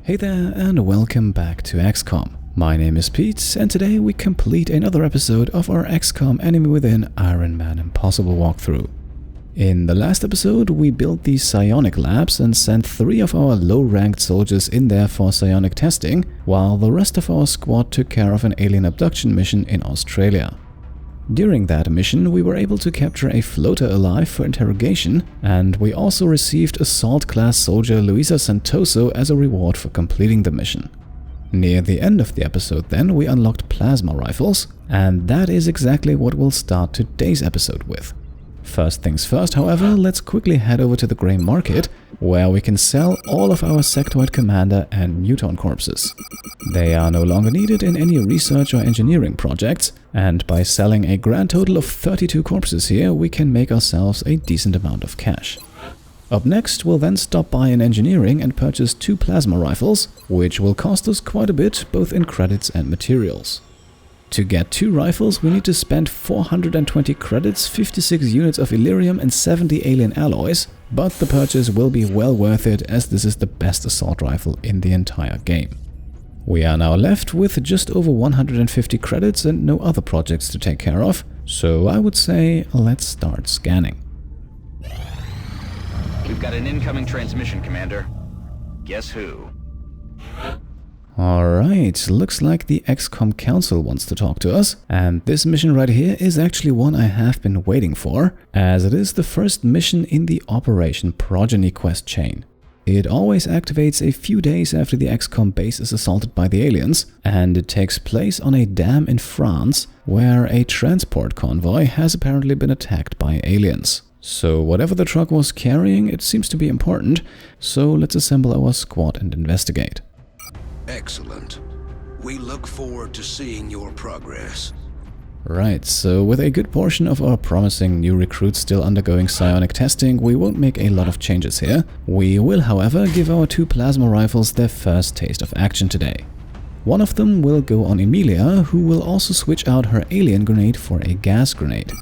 Hey there and welcome back to XCOM. My name is Pete and today we complete another episode of our XCOM Enemy Within Ironman Impossible walkthrough. In the last episode we built the psionic labs and sent 3 of our low-ranked soldiers in there for psionic testing, while the rest of our squad took care of an alien abduction mission in Australia. During that mission, we were able to capture a floater alive for interrogation, and we also received Assault-class soldier Luisa Santoso as a reward for completing the mission. Near the end of the episode then, we unlocked plasma rifles, and that is exactly what we'll start today's episode with. First things first, however, let's quickly head over to the Grey Market, where we can sell all of our sectoid commander and muton corpses. They are no longer needed in any research or engineering projects, and by selling a grand total of 32 corpses here, we can make ourselves a decent amount of cash. Up next, we'll then stop by in engineering and purchase 2 plasma rifles, which will cost us quite a bit, both in credits and materials. To get 2 rifles, we need to spend 420 credits, 56 units of Illyrium and 70 alien alloys, but the purchase will be well worth it as this is the best assault rifle in the entire game. We are now left with just over 150 credits and no other projects to take care of, so I would say let's start scanning. We've got an incoming transmission, Commander. Guess who? Alright, looks like the XCOM Council wants to talk to us, and this mission right here is actually one I have been waiting for, as it is the first mission in the Operation Progeny quest chain. It always activates a few days after the XCOM base is assaulted by the aliens, and it takes place on a dam in France, where a transport convoy has apparently been attacked by aliens. So whatever the truck was carrying, it seems to be important, so let's assemble our squad and investigate. Excellent. We look forward to seeing your progress. Right, so with a good portion of our promising new recruits still undergoing psionic testing, we won't make a lot of changes here. We will, however, give our 2 plasma rifles their first taste of action today. One of them will go on Emilia, who will also switch out her alien grenade for a gas grenade.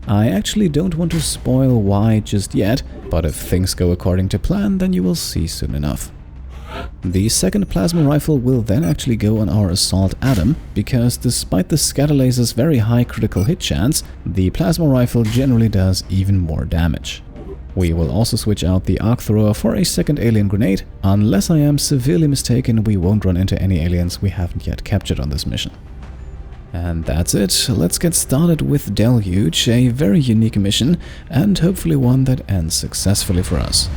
I actually don't want to spoil why just yet, but if things go according to plan, then you will see soon enough. The second plasma rifle will then actually go on our Assault Adam, because despite the scatter laser's very high critical hit chance, the plasma rifle generally does even more damage. We will also switch out the arc thrower for a second alien grenade. Unless I am severely mistaken, we won't run into any aliens we haven't yet captured on this mission. And that's it. Let's get started with Deluge, a very unique mission, and hopefully one that ends successfully for us.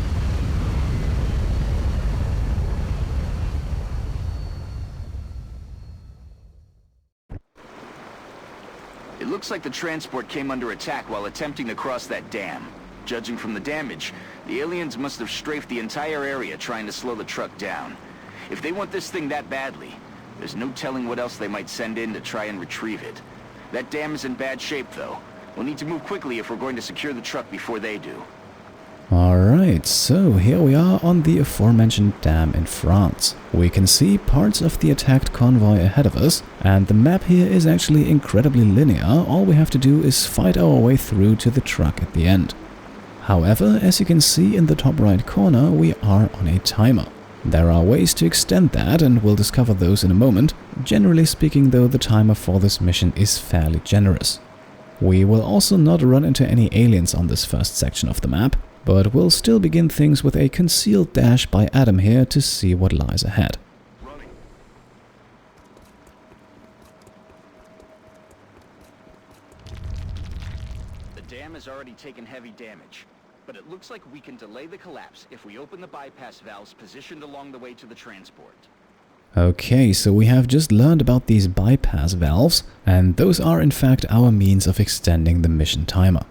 It looks like the transport came under attack while attempting to cross that dam. Judging from the damage, the aliens must have strafed the entire area trying to slow the truck down. If they want this thing that badly, there's no telling what else they might send in to try and retrieve it. That dam is in bad shape, though. We'll need to move quickly if we're going to secure the truck before they do. Alright, so here we are on the aforementioned dam in France. We can see parts of the attacked convoy ahead of us, and the map here is actually incredibly linear. All we have to do is fight our way through to the truck at the end. However, as you can see in the top right corner, we are on a timer. There are ways to extend that, and we'll discover those in a moment. Generally speaking though, the timer for this mission is fairly generous. We will also not run into any aliens on this first section of the map, but we'll still begin things with a concealed dash by Adam here to see what lies ahead. The dam has already taken heavy damage, but it looks like we can delay the collapse if we open the bypass valves positioned along the way to the transport. Okay, so we have just learned about these bypass valves, and those are in fact our means of extending the mission timer.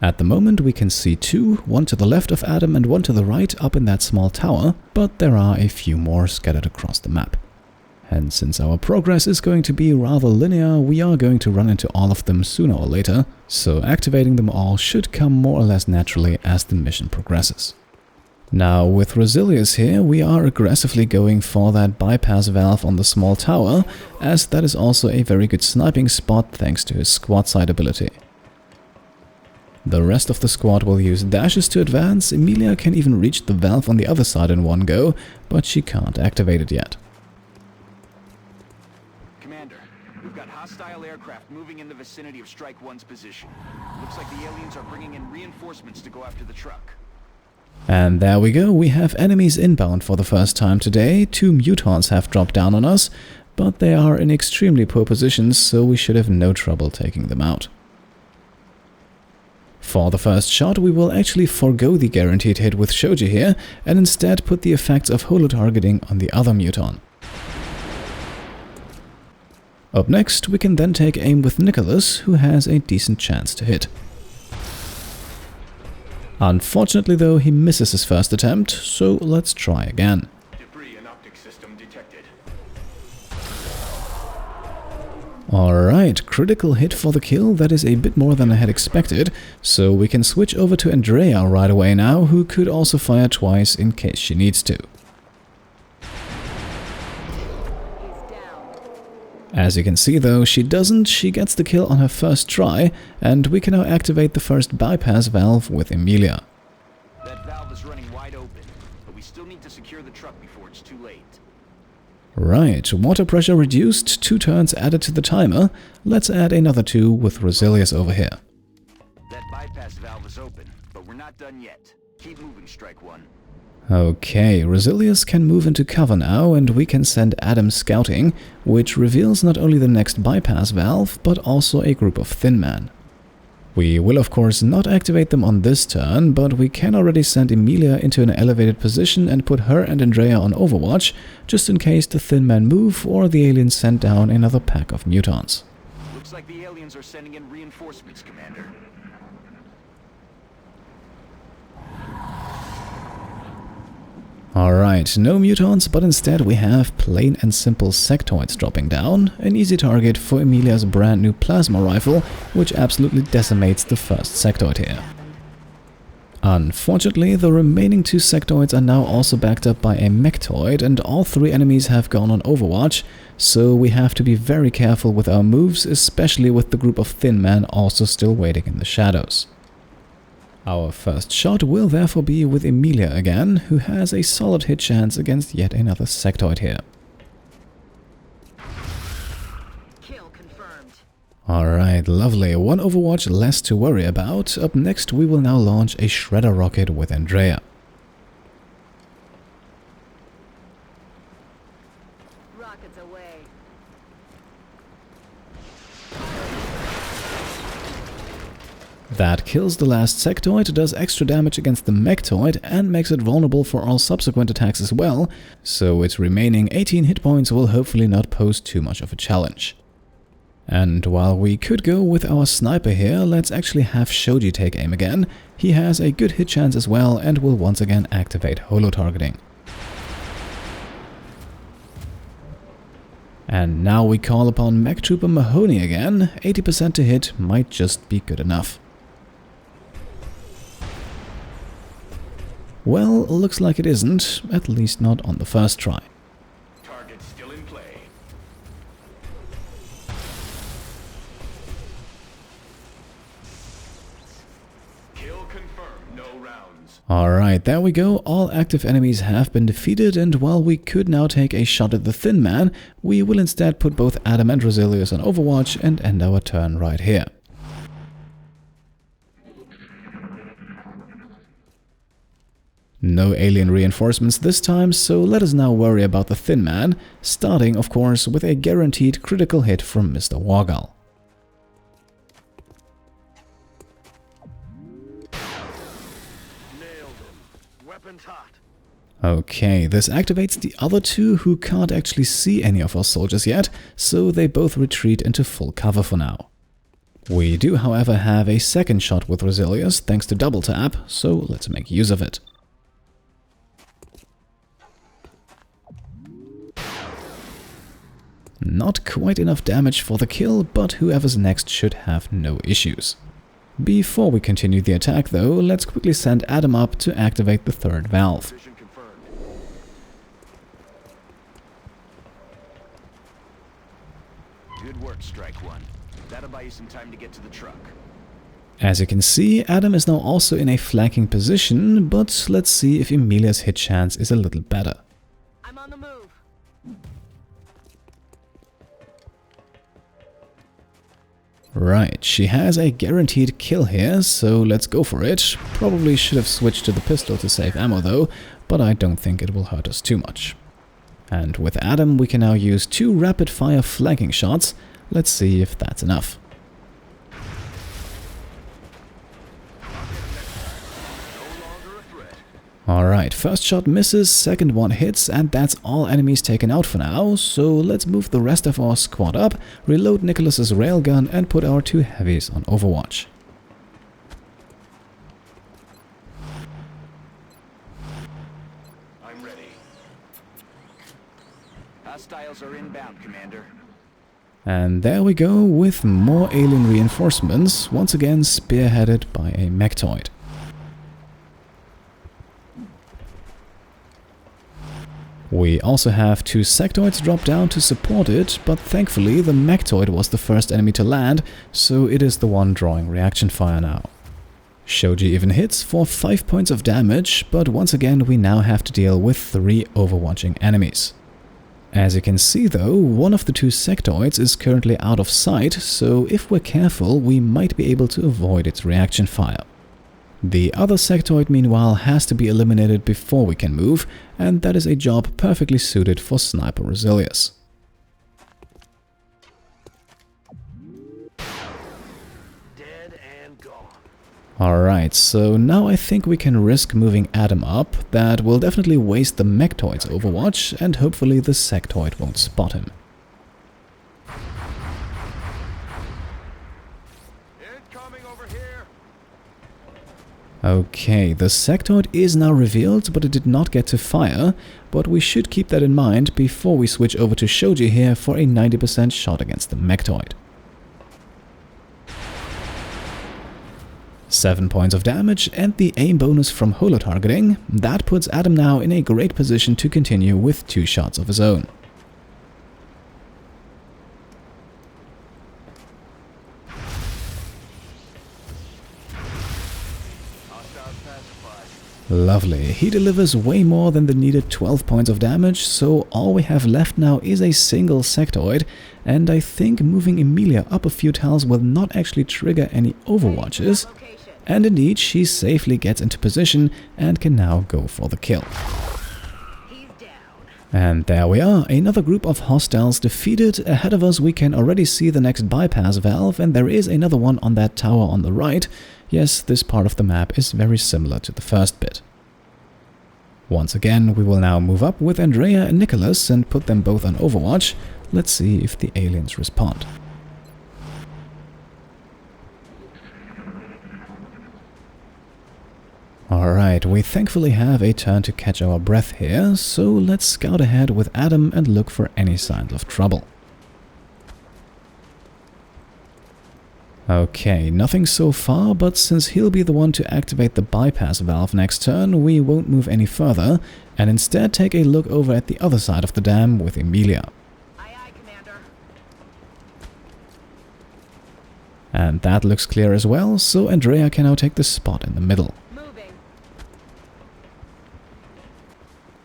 At the moment we can see 2, one to the left of Adam and one to the right up in that small tower, but there are a few more scattered across the map. And since our progress is going to be rather linear, we are going to run into all of them sooner or later, so activating them all should come more or less naturally as the mission progresses. Now with Rosilius here, we are aggressively going for that bypass valve on the small tower, as that is also a very good sniping spot thanks to his squad side ability. The rest of the squad will use dashes to advance. Emilia can even reach the valve on the other side in one go, but she can't activate it yet. Commander, we've got hostile aircraft moving in the vicinity of Strike 1's position. Looks like the aliens are bringing in reinforcements to go after the truck. And there we go, we have enemies inbound for the first time today. 2 mutants have dropped down on us, but they are in extremely poor positions, so we should have no trouble taking them out. For the first shot, we will actually forego the guaranteed hit with Shoji here, and instead put the effects of holo-targeting on the other mutant. Up next, we can then take aim with Nicholas, who has a decent chance to hit. Unfortunately though, he misses his first attempt, so let's try again. Debris and optic system detected. Alright, critical hit for the kill. That is a bit more than I had expected, so we can switch over to Andrea right away now, who could also fire twice in case she needs to. As you can see though, she doesn't, she gets the kill on her first try, and we can now activate the first bypass valve with Emilia. That valve is running wide open, but we still need to secure the truck before it's too late. Right, water pressure reduced, 2 turns added to the timer. Let's add another 2 with Resilius over here. That bypass valve is open, but we're not done yet. Keep moving, Strike 1. Okay, Resilius can move into cover now, and we can send Adam scouting, which reveals not only the next bypass valve, but also a group of Thin Men. We will of course not activate them on this turn, but we can already send Emilia into an elevated position and put her and Andrea on overwatch, just in case the Thin Men move or the aliens send down another pack of mutants. Looks like the aliens are sending in reinforcements, Commander. Alright, no mutants, but instead we have plain and simple sectoids dropping down, an easy target for Emilia's brand new plasma rifle, which absolutely decimates the first sectoid here. Unfortunately, the remaining 2 sectoids are now also backed up by a mechtoid, and all 3 enemies have gone on overwatch, so we have to be very careful with our moves, especially with the group of Thin Men also still waiting in the shadows. Our first shot will therefore be with Emilia again, who has a solid hit chance against yet another sectoid here. Kill confirmed. Alright, lovely. 1 overwatch less to worry about. Up next we will now launch a shredder rocket with Andrea. Rockets away. That kills the last sectoid, does extra damage against the mechtoid, and makes it vulnerable for all subsequent attacks as well, so its remaining 18 hit points will hopefully not pose too much of a challenge. And while we could go with our sniper here, let's actually have Shoji take aim again. He has a good hit chance as well and will once again activate holo-targeting. And now we call upon Mech Trooper Mahoney again. 80% to hit might just be good enough. Well, looks like it isn't, at least not on the first try. Target still in play. Kill confirmed, no rounds. Alright, there we go, all active enemies have been defeated, and while we could now take a shot at the Thin Man, we will instead put both Adam and Resilius on overwatch and end our turn right here. No alien reinforcements this time, so let us now worry about the Thin Man, starting of course with a guaranteed critical hit from Mr. Wargal. Nailed him. Weapons hot. Okay, this activates the other 2 who can't actually see any of our soldiers yet, so they both retreat into full cover for now. We do however have a second shot with Resilius thanks to double tap, so let's make use of it. Not quite enough damage for the kill, but whoever's next should have no issues. Before we continue the attack though, let's quickly send Adam up to activate the third valve. Vision confirmed. Good work, Strike 1. That'll buy you some time to get to the truck. As you can see, Adam is now also in a flanking position, but let's see if Emilia's hit chance is a little better. I'm on the move. Right, she has a guaranteed kill here, so let's go for it. Probably should have switched to the pistol to save ammo though, but I don't think it will hurt us too much. And with Adam we can now use 2 rapid-fire flanking shots. Let's see if that's enough. Alright, first shot misses, second one hits, and that's all enemies taken out for now, so let's move the rest of our squad up, reload Nicholas's railgun and put our 2 heavies on overwatch. I'm ready. Hostiles are inbound, Commander. And there we go with more alien reinforcements, once again spearheaded by a mechtoid. We also have 2 sectoids drop down to support it, but thankfully the mechtoid was the first enemy to land, so it is the one drawing reaction fire now. Shoji even hits for 5 points of damage, but once again we now have to deal with 3 overwatching enemies. As you can see though, one of the 2 sectoids is currently out of sight, so if we're careful we might be able to avoid its reaction fire. The other sectoid meanwhile has to be eliminated before we can move, and that is a job perfectly suited for Sniper Resilius. Dead and gone. Alright, so now I think we can risk moving Adam up. That will definitely waste the mechtoid's overwatch, and hopefully the sectoid won't spot him. Incoming over here. Okay, the sectoid is now revealed, but it did not get to fire, but we should keep that in mind before we switch over to Shoji here for a 90% shot against the mechtoid. 7 points of damage and the aim bonus from holo targeting. That puts Adam now in a great position to continue with 2 shots of his own. Lovely, he delivers way more than the needed 12 points of damage, so all we have left now is a single sectoid, and I think moving Emilia up a few tiles will not actually trigger any overwatches, and indeed she safely gets into position and can now go for the kill. He's down. And there we are, another group of hostiles defeated. Ahead of us we can already see the next bypass valve, and there is another one on that tower on the right. Yes, this part of the map is very similar to the first bit. Once again, we will now move up with Andrea and Nicholas and put them both on overwatch. Let's see if the aliens respond. Alright, we thankfully have a turn to catch our breath here, so let's scout ahead with Adam and look for any signs of trouble. Okay, nothing so far, but since he'll be the one to activate the bypass valve next turn, we won't move any further, and instead take a look over at the other side of the dam with Emilia. Aye, aye, Commander. And that looks clear as well, so Andrea can now take the spot in the middle. Moving.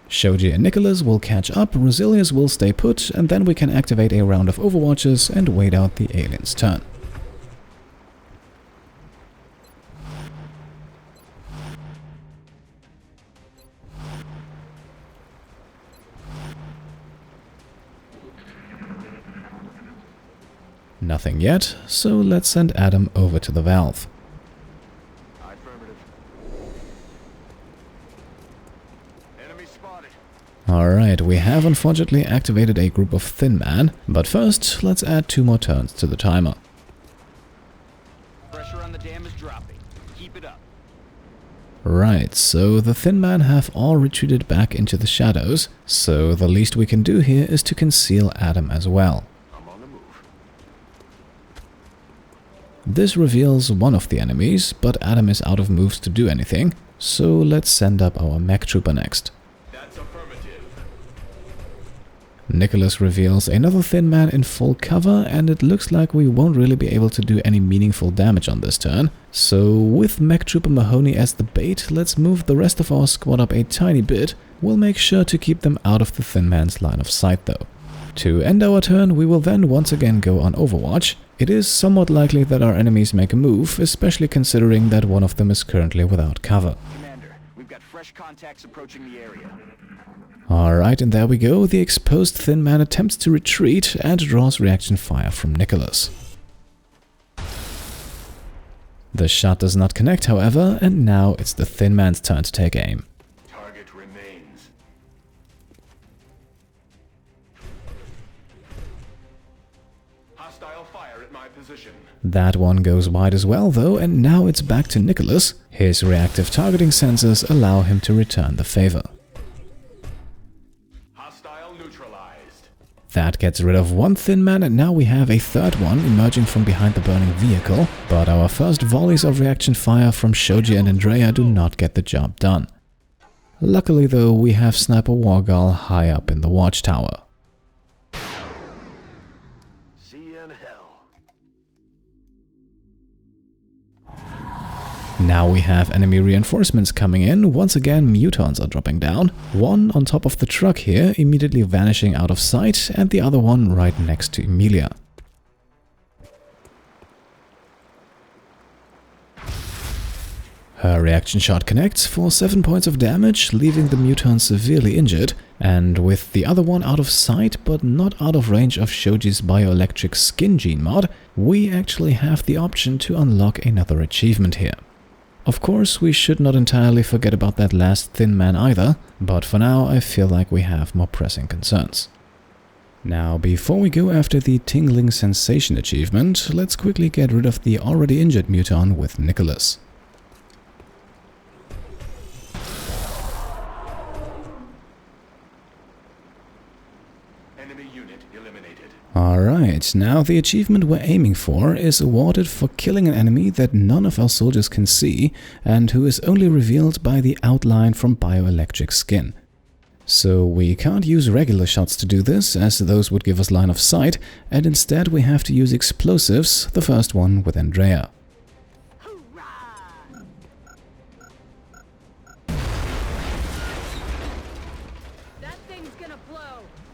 Shoji and Nicholas will catch up, Resilius will stay put, and then we can activate a round of overwatches and wait out the alien's turn. Nothing yet, so let's send Adam over to the valve. Affirmative. Enemy spotted. Alright, we have unfortunately activated a group of Thin Man, but first let's add 2 more turns to the timer. Pressure on the dam is dropping. Keep it up. Right, so the Thin Man have all retreated back into the shadows, so the least we can do here is to conceal Adam as well. I'm on the move. This reveals one of the enemies, but Adam is out of moves to do anything, so let's send up our mech trooper next. That's affirmative. Nicholas reveals another Thin Man in full cover, and it looks like we won't really be able to do any meaningful damage on this turn, So with Mech Trooper Mahoney as the bait, let's move the rest of our squad up a tiny bit. We'll make sure to keep them out of the Thin Man's line of sight though. To end our turn, we will then once again go on Overwatch. It is somewhat likely that our enemies make a move, especially considering that one of them is currently without cover. Commander, we've got fresh contacts approaching the area. Alright, and there we go. The exposed Thin Man attempts to retreat and draws reaction fire from Nicholas. The shot does not connect, however, and now it's the Thin Man's turn to take aim. Target remains. Hostile fire at my position. That one goes wide as well though, and now it's back to Nicholas. His reactive targeting sensors allow him to return the favor. Hostile neutralized. That gets rid of one Thin Man, and now we have a third one emerging from behind the burning vehicle, but our first volleys of reaction fire from Shoji and Andrea do not get the job done. Luckily though, we have Sniper Wargal high up in the watchtower. See you in hell. Now we have enemy reinforcements coming in. Once again, mutons are dropping down. One on top of the truck here, immediately vanishing out of sight, and the other one right next to Emilia. Her reaction shot connects for 7 points of damage, leaving the mutant severely injured, and with the other one out of sight but not out of range of Shoji's bioelectric skin gene mod, we actually have the option to unlock another achievement here. Of course, we should not entirely forget about that last Thin Man either, but for now I feel like we have more pressing concerns. Now, before we go after the Tingling Sensation achievement, let's quickly get rid of the already injured mutant with Nicholas. Enemy unit eliminated. Alright, now the achievement we're aiming for is awarded for killing an enemy that none of our soldiers can see and who is only revealed by the outline from bioelectric skin. So we can't use regular shots to do this, as those would give us line of sight, and instead we have to use explosives, the first one with Andrea.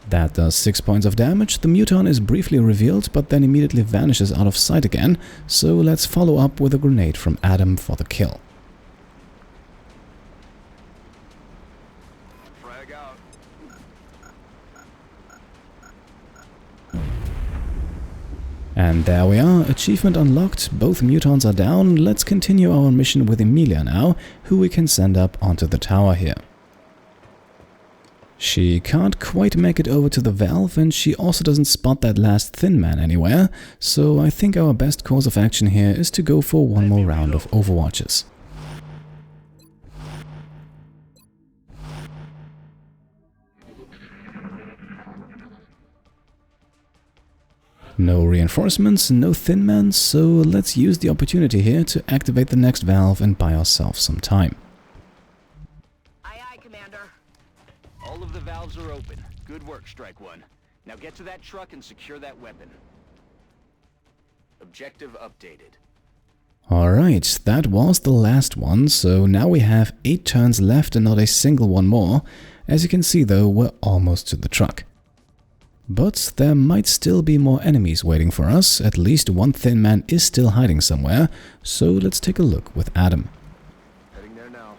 That does 6 points of damage. The mutant is briefly revealed, but then immediately vanishes out of sight again, so let's follow up with a grenade from Adam for the kill. Frag out. And there we are, achievement unlocked, both mutants are down. Let's continue our mission with Emilia now, who we can send up onto the tower here. She can't quite make it over to the valve, and she also doesn't spot that last Thin Man anywhere, so I think our best course of action here is to go for one more round of Overwatches. No reinforcements, no Thin Man, so let's use the opportunity here to activate the next valve and buy ourselves some time. All of the valves are open. Good work, Strike One. Now get to that truck and secure that weapon. Objective updated. Alright, that was the last one, so now we have 8 turns left and not a single one more. As you can see though, we're almost to the truck. But there might still be more enemies waiting for us. At least one Thin Man is still hiding somewhere, so let's take a look with Adam. Heading there now.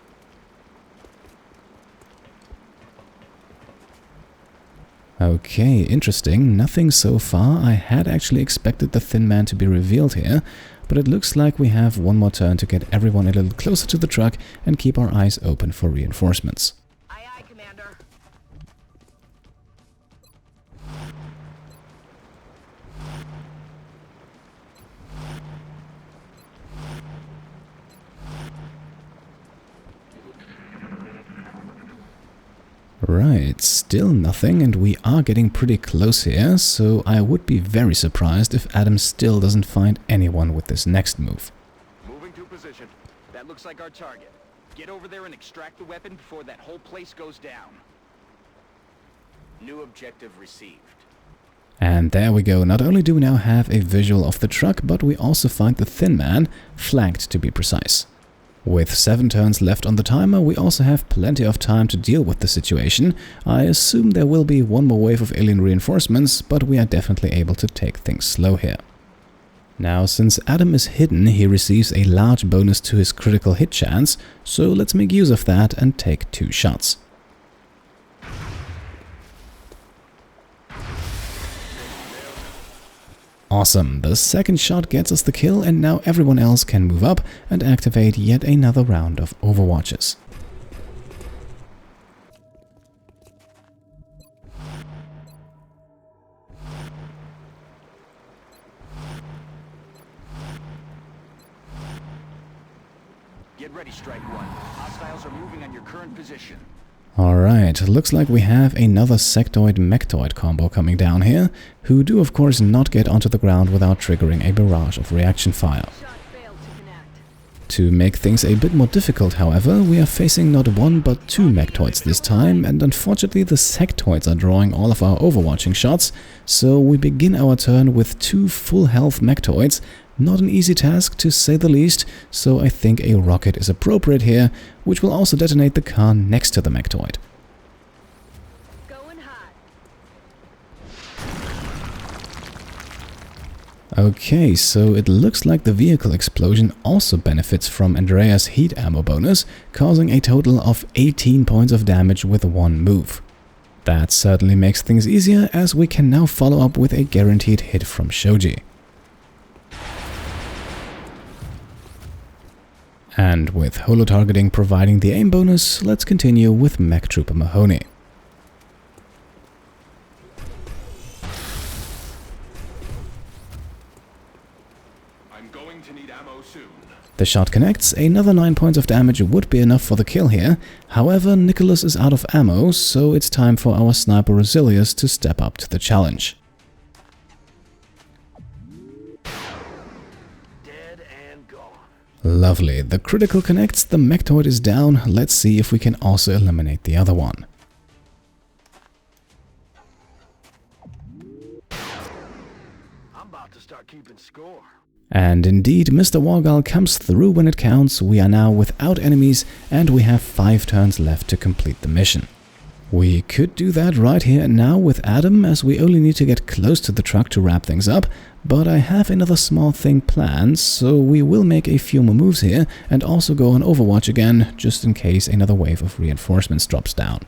Okay, interesting. Nothing so far. I had actually expected the Thin Man to be revealed here, but it looks like we have one more turn to get everyone a little closer to the truck and keep our eyes open for reinforcements. Aye, aye, Commander. Right, still nothing, and we are getting pretty close here, so I would be very surprised if Adam still doesn't find anyone with this next move. Moving to position. That looks like our target. Get over there and extract the weapon before that whole place goes down. New objective received. And there we go, not only do we now have a visual of the truck, but we also find the Thin Man, flanked to be precise. With 7 turns left on the timer, we also have plenty of time to deal with the situation. I assume there will be one more wave of alien reinforcements, but we are definitely able to take things slow here. Now, since Adam is hidden, he receives a large bonus to his critical hit chance, so let's make use of that and take 2 shots. Awesome, the second shot gets us the kill, and now everyone else can move up and activate yet another round of overwatches. Get ready, Strike One. Hostiles are moving on your current position. Alright, looks like we have another sectoid-mechtoid combo coming down here, who do of course not get onto the ground without triggering a barrage of reaction fire. Shot failed to connect. To make things a bit more difficult, however, we are facing not 1 but 2 mechtoids this time, and unfortunately the sectoids are drawing all of our overwatching shots, so we begin our turn with 2 full health mechtoids. Not an easy task, to say the least, so I think a rocket is appropriate here, which will also detonate the car next to the mechtoid. Going hot. Okay, so it looks like the vehicle explosion also benefits from Andrea's heat ammo bonus, causing a total of 18 points of damage with 1 move. That certainly makes things easier, as we can now follow up with a guaranteed hit from Shoji. And with holo targeting providing the aim bonus, let's continue with Mech Trooper Mahoney. I'm going to need ammo soon. The shot connects, another 9 points of damage would be enough for the kill here. However, Nicholas is out of ammo, so it's time for our sniper Rosilius to step up to the challenge. Lovely, the critical connects, the mechtoid is down, let's see if we can also eliminate the other one. I'm about to start keeping score. And indeed, Mr. Wargal comes through when it counts. We are now without enemies and we have 5 turns left to complete the mission. We could do that right here and now with Adam, as we only need to get close to the truck to wrap things up, but I have another small thing planned, so we will make a few more moves here and also go on Overwatch again, just in case another wave of reinforcements drops down.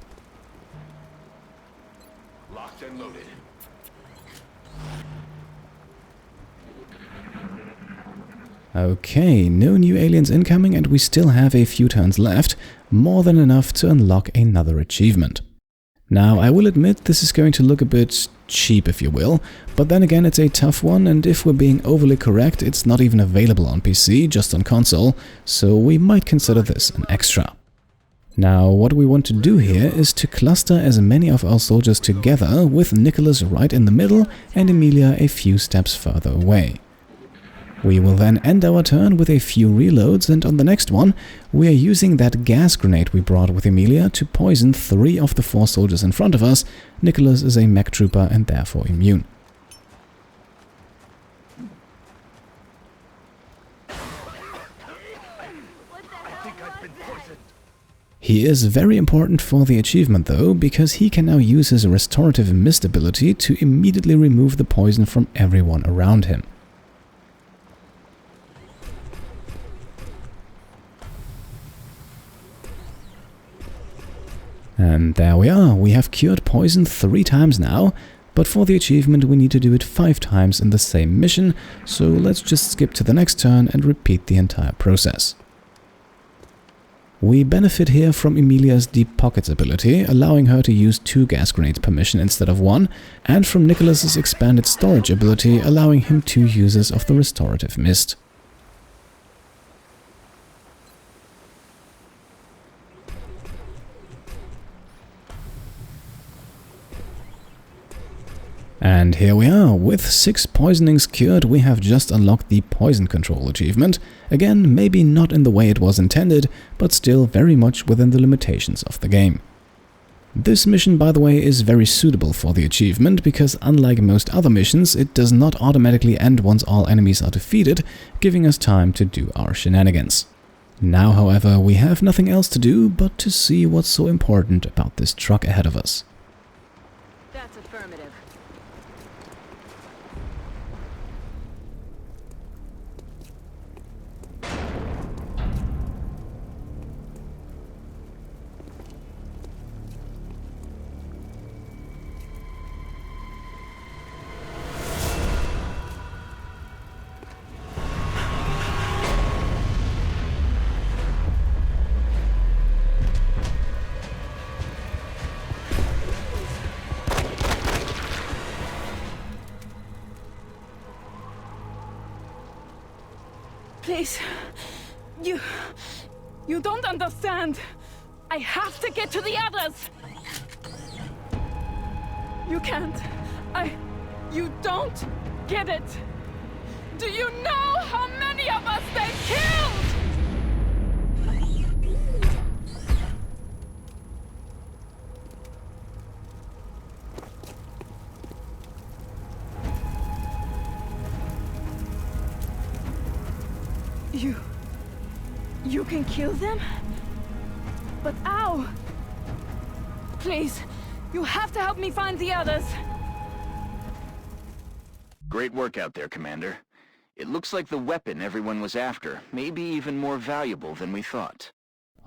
Locked and loaded. Okay, no new aliens incoming and we still have a few turns left, more than enough to unlock another achievement. Now, I will admit this is going to look a bit cheap, if you will, but then again it's a tough one, and if we're being overly correct, it's not even available on PC, just on console, so we might consider this an extra. Now, what we want to do here is to cluster as many of our soldiers together, with Nicholas right in the middle and Emilia a few steps further away. We will then end our turn with a few reloads, and on the next one, we are using that gas grenade we brought with Emilia to poison 3 of the 4 soldiers in front of us. Nicholas is a mech trooper and therefore immune. He is very important for the achievement though, because he can now use his restorative mist ability to immediately remove the poison from everyone around him. And there we are, we have cured poison 3 times now, but for the achievement we need to do it 5 times in the same mission, so let's just skip to the next turn and repeat the entire process. We benefit here from Emilia's Deep Pockets ability, allowing her to use 2 gas grenades per mission instead of 1, and from Nicholas's expanded storage ability, allowing him 2 uses of the restorative mist. And here we are, with 6 poisonings cured, we have just unlocked the Poison Control achievement. Again, maybe not in the way it was intended, but still very much within the limitations of the game. This mission, by the way, is very suitable for the achievement because unlike most other missions, it does not automatically end once all enemies are defeated, giving us time to do our shenanigans. Now, however, we have nothing else to do but to see what's so important about this truck ahead of us. That's affirmative. Please, you don't understand. I have to get to the others. You can't. You don't get it. Do you know how many of us they killed? You can kill them? But how? Please, you have to help me find the others. Great work out there, Commander. It looks like the weapon everyone was after may be even more valuable than we thought.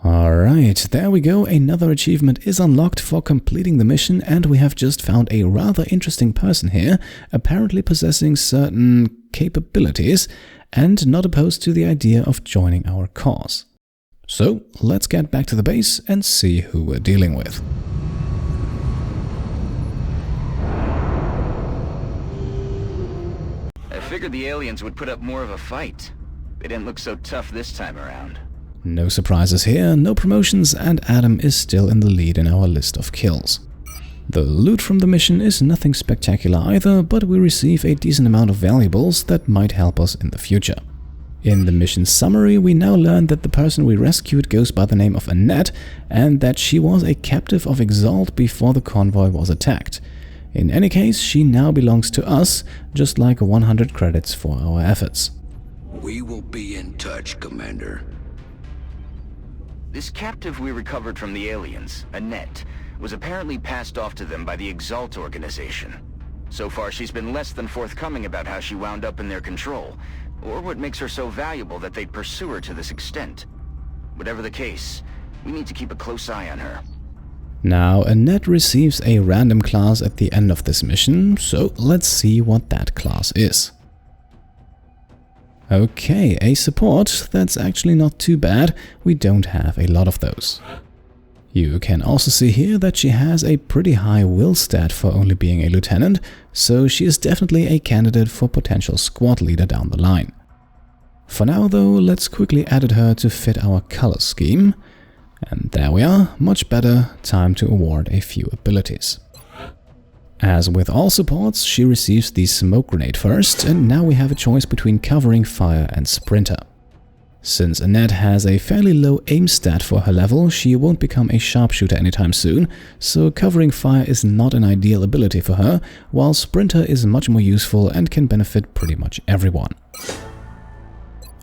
Alright, there we go. Another achievement is unlocked for completing the mission, and we have just found a rather interesting person here, apparently possessing certain capabilities and not opposed to the idea of joining our cause. So, let's get back to the base and see who we're dealing with. I figured the aliens would put up more of a fight. They didn't look so tough this time around. No surprises here, no promotions, and Adam is still in the lead in our list of kills. The loot from the mission is nothing spectacular either, but we receive a decent amount of valuables that might help us in the future. In the mission summary, we now learn that the person we rescued goes by the name of Annette, and that she was a captive of EXALT before the convoy was attacked. In any case, she now belongs to us, just like 100 credits for our efforts. We will be in touch, Commander. This captive we recovered from the aliens, Annette, was apparently passed off to them by the EXALT organization. So far, she's been less than forthcoming about how she wound up in their control, or what makes her so valuable that they'd pursue her to this extent. Whatever the case, we need to keep a close eye on her. Now, Annette receives a random class at the end of this mission, so let's see what that class is. Okay, a support. That's actually not too bad. We don't have a lot of those. You can also see here that she has a pretty high will stat for only being a lieutenant, so she is definitely a candidate for potential squad leader down the line. For now though, let's quickly edit her to fit our color scheme. And there we are, much better, time to award a few abilities. As with all supports, she receives the smoke grenade first, and now we have a choice between covering fire and sprinter. Since Annette has a fairly low aim stat for her level, she won't become a sharpshooter anytime soon, so covering fire is not an ideal ability for her, while sprinter is much more useful and can benefit pretty much everyone.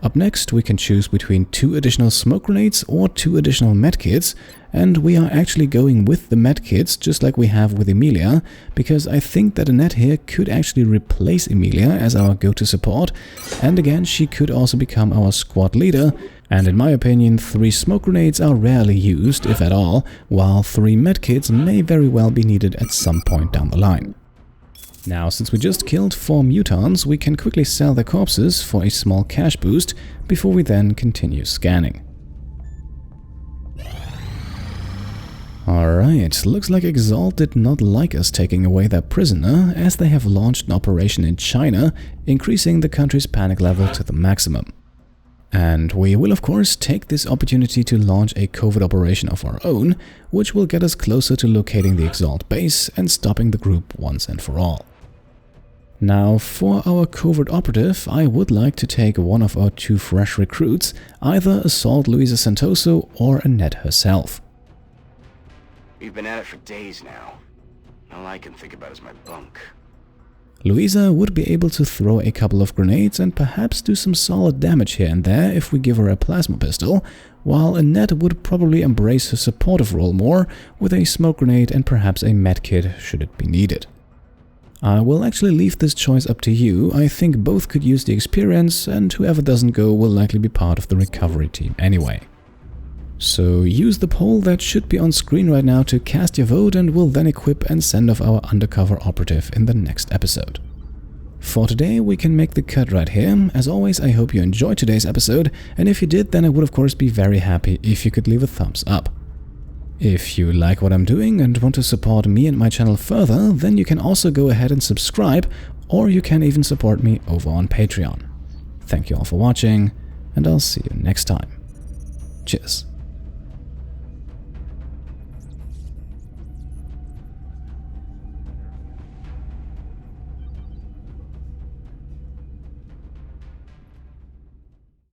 Up next, we can choose between 2 additional smoke grenades or 2 additional medkits, and we are actually going with the medkits just like we have with Emilia, because I think that Annette here could actually replace Emilia as our go-to support, and again she could also become our squad leader, and in my opinion 3 smoke grenades are rarely used, if at all, while 3 medkits may very well be needed at some point down the line. Now, since we just killed 4 mutants, we can quickly sell their corpses for a small cash boost before we then continue scanning. Alright, looks like EXALT did not like us taking away their prisoner, as they have launched an operation in China, increasing the country's panic level to the maximum. And we will of course take this opportunity to launch a covert operation of our own, which will get us closer to locating the EXALT base and stopping the group once and for all. Now, for our covert operative, I would like to take one of our 2 fresh recruits, either Assault Luisa Santoso or Annette herself. We've been at it for days now. All I can think about is my bunk. Louisa would be able to throw a couple of grenades and perhaps do some solid damage here and there if we give her a plasma pistol, while Annette would probably embrace her supportive role more with a smoke grenade and perhaps a medkit should it be needed. I will actually leave this choice up to you. I think both could use the experience, and whoever doesn't go will likely be part of the recovery team anyway. So use the poll that should be on screen right now to cast your vote, and we'll then equip and send off our undercover operative in the next episode. For today, we can make the cut right here. As always, I hope you enjoyed today's episode, and if you did, then I would of course be very happy if you could leave a thumbs up. If you like what I'm doing and want to support me and my channel further, then you can also go ahead and subscribe, or you can even support me over on Patreon. Thank you all for watching, and I'll see you next time. Cheers.